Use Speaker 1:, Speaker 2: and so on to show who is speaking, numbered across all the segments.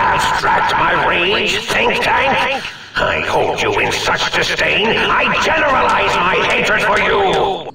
Speaker 1: abstract my rage, think tank? I hold you in such disdain, I generalize my hatred for you!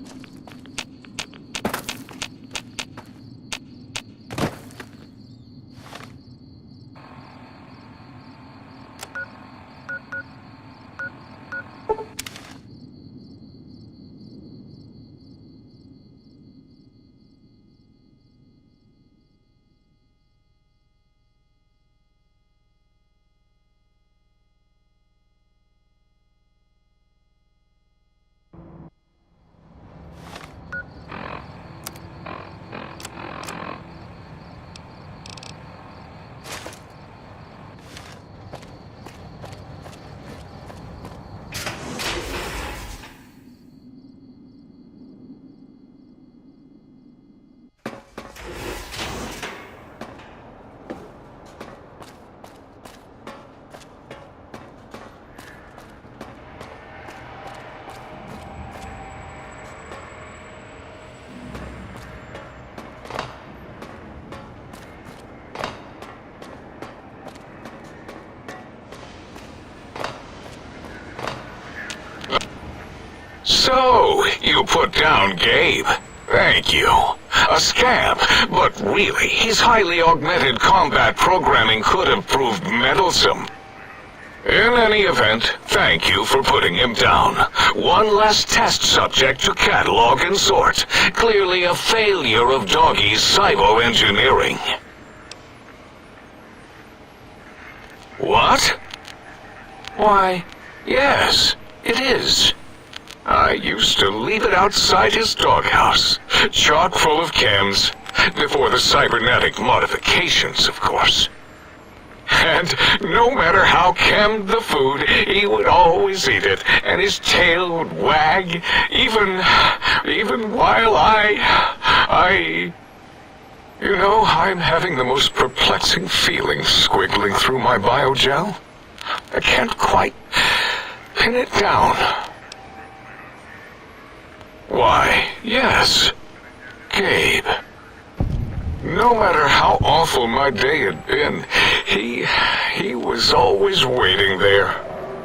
Speaker 2: So, you put down Gabe. Thank you. A scamp, but really, his highly augmented combat programming could have proved meddlesome. In any event, thank you for putting him down. One less test subject to catalog and sort. Clearly a failure of Doggy's cybo-engineering. What? Why, yes, it is. I used to leave it outside his doghouse, chock full of chems, before the cybernetic modifications, of course. And no matter how chemmed the food, he would always eat it, and his tail would wag, even while You know, I'm having the most perplexing feeling squiggling through my biogel. I can't quite pin it down. Why, yes, Gabe. No matter how awful my day had been, he was always waiting there.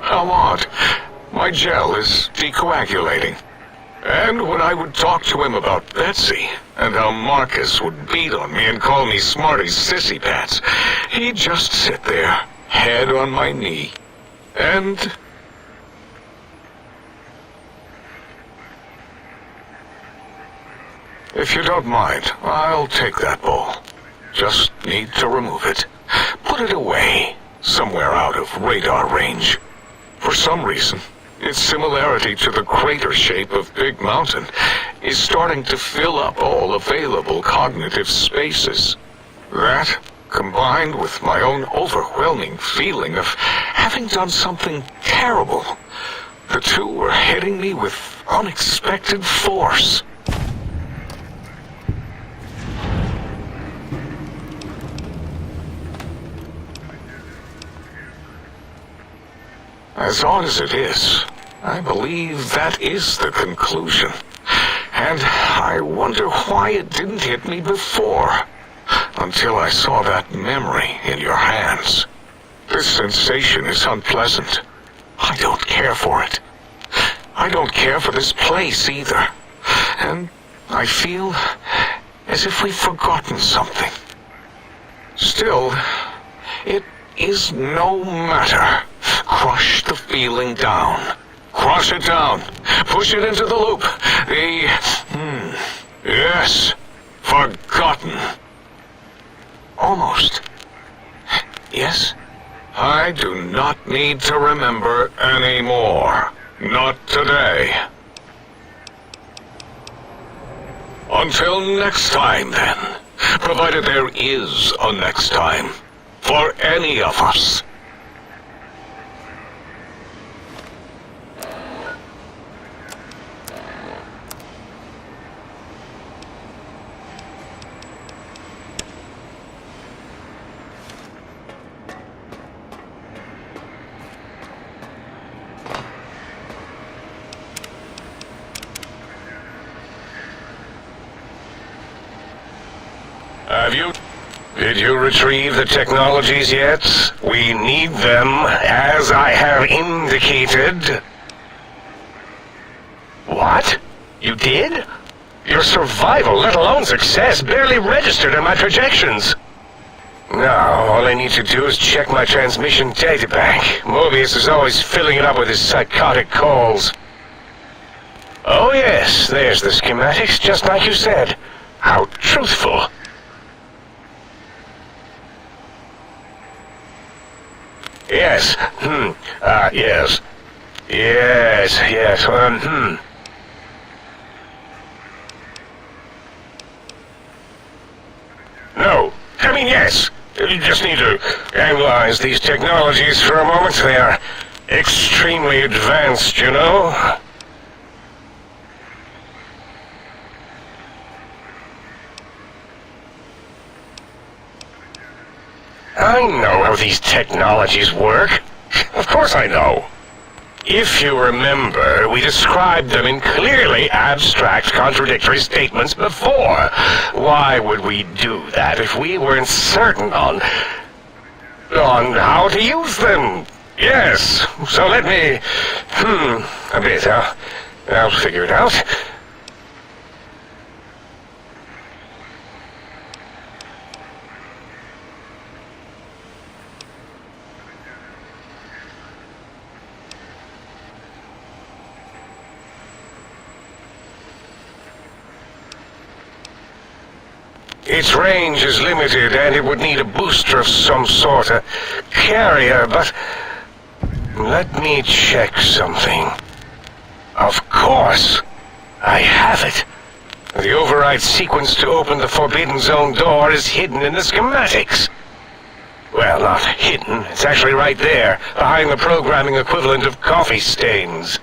Speaker 2: How odd. My gel is decoagulating. And when I would talk to him about Betsy, and how Marcus would beat on me and call me Smarty's sissy pants, he'd just sit there, head on my knee, and... If you don't mind, I'll take that bowl. Just need to remove it. Put it away, somewhere out of radar range. For some reason, its similarity to the crater shape of Big Mountain is starting to fill up all available cognitive spaces. That, combined with my own overwhelming feeling of having done something terrible, the two were hitting me with unexpected force. As odd as it is, I believe that is the conclusion. And I wonder why it didn't hit me before, until I saw that memory in your hands. This sensation is unpleasant. I don't care for it. I don't care for this place either. And I feel as if we've forgotten something. Still, it is no matter. Crush the feeling down. Crush it down. Push it into the loop. Yes. Forgotten. Almost. Yes? I do not need to remember anymore. Not today. Until next time, then. Provided there is a next time. For any of us. Have you
Speaker 1: Did you retrieve the technologies yet? We need them, as I have indicated. What? You did? Your survival, let alone success, barely registered in my projections. Now, all I need to do is check my transmission databank. Mobius is always filling it up with his psychotic calls. Oh yes, there's the schematics, just like you said. How truthful. Yes, yes. Yes, No, I mean yes. You just need to analyze these technologies for a moment. They are extremely advanced, you know? I know how these technologies work. Of course I know. If you remember, we described them in clearly abstract, contradictory statements before. Why would we do that if we weren't certain on how to use them? Yes, so let me... a bit, I'll figure it out. Its range is limited, and it would need a booster of some sort, a carrier, but... let me check something. Of course! I have it! The override sequence to open the Forbidden Zone door is hidden in the schematics. Well, not hidden. It's actually right there, behind the programming equivalent of coffee stains.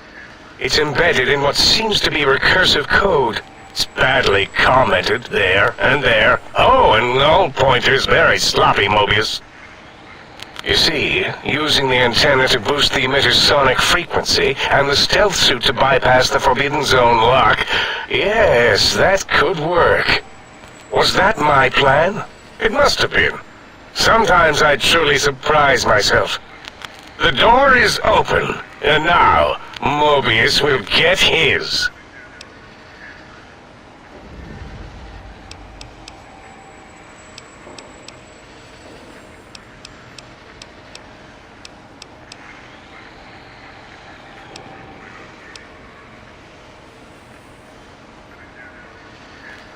Speaker 1: It's embedded in what seems to be recursive code. It's badly commented there and there. Oh, and null pointers very sloppy, Mobius. You see, using the antenna to boost the emitter's sonic frequency and the stealth suit to bypass the Forbidden Zone lock. Yes, that could work. Was that my plan? It must have been. Sometimes I truly surprise myself. The door is open, and now Mobius will get his.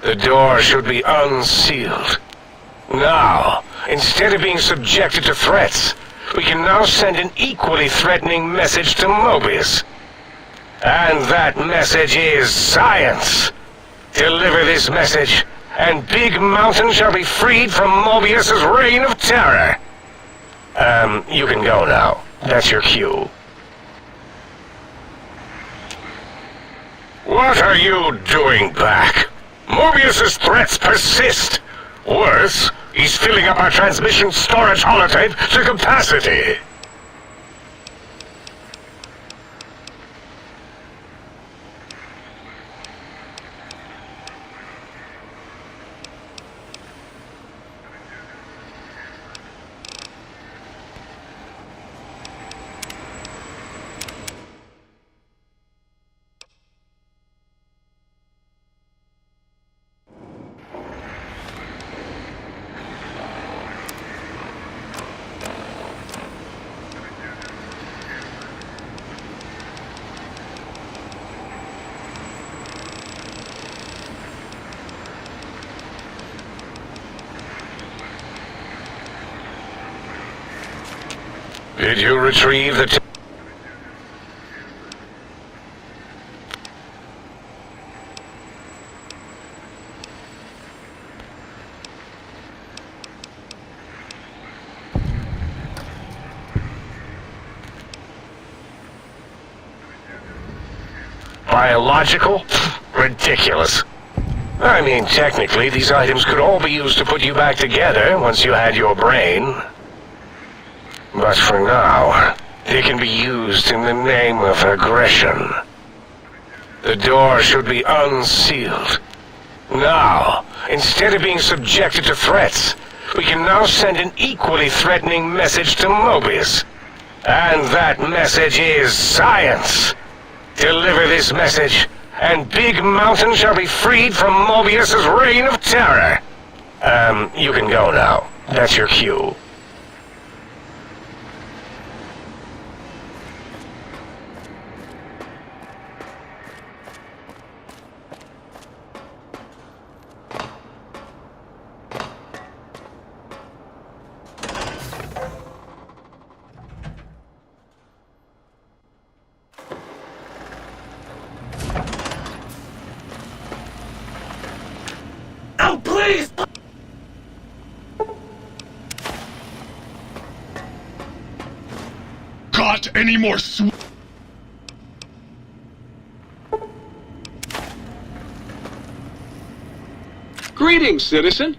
Speaker 1: The door should be unsealed. Now, instead of being subjected to threats, we can now send an equally threatening message to Mobius. And that message is science. Deliver this message, and Big Mountain shall be freed from Mobius's reign of terror. You can go now. That's your cue. What are you doing back? Mobius's threats persist. Worse, he's filling up our transmission storage holotape to capacity. Did you retrieve the... Biological? Ridiculous. I mean, technically, these items could all be used to put you back together once you had your brain. But for now, they can be used in the name of aggression. The door should be unsealed. Now, instead of being subjected to threats, we can now send an equally threatening message to Mobius. And that message is science. Deliver this message, and Big Mountain shall be freed from Mobius's reign of terror. You can go now. That's your cue.
Speaker 3: Oh, please!
Speaker 4: Got any more
Speaker 3: Greetings, citizen.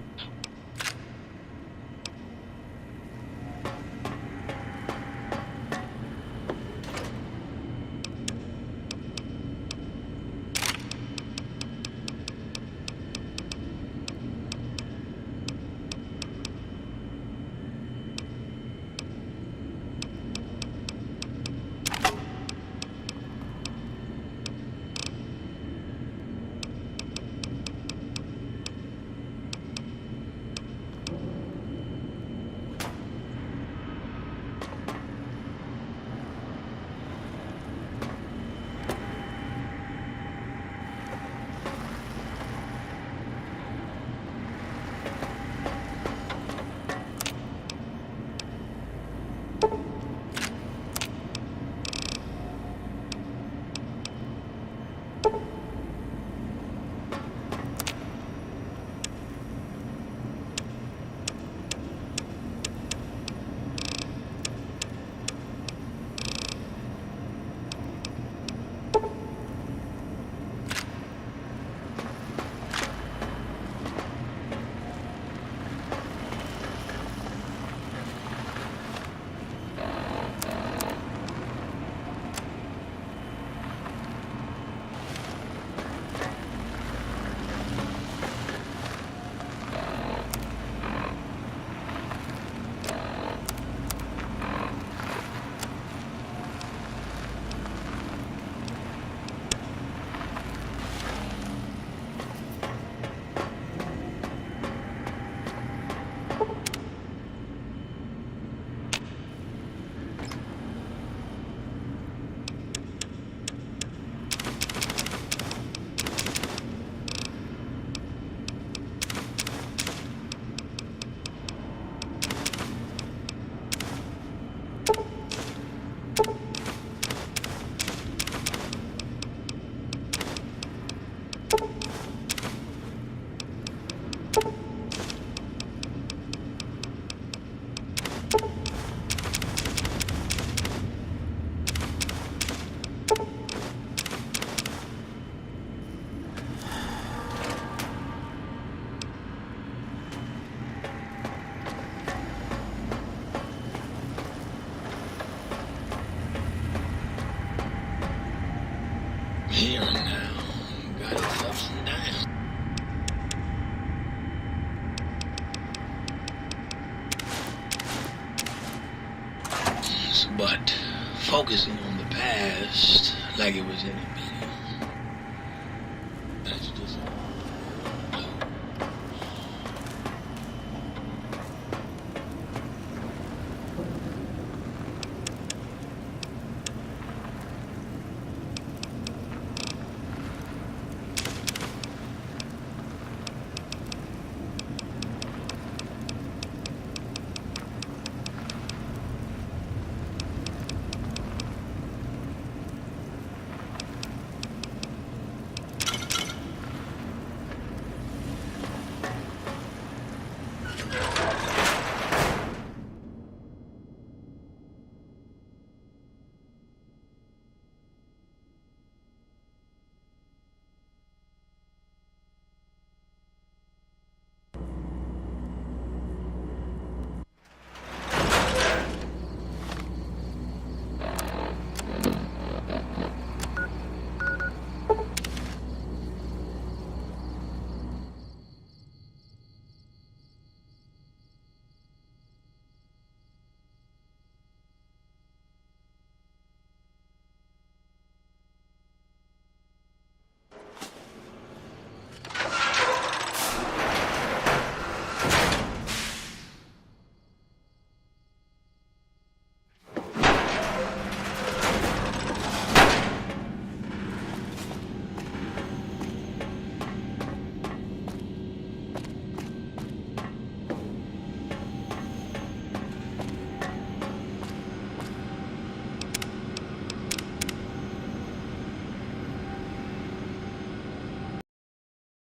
Speaker 5: Here now, got its ups and downs. But focusing on the past like it was any medium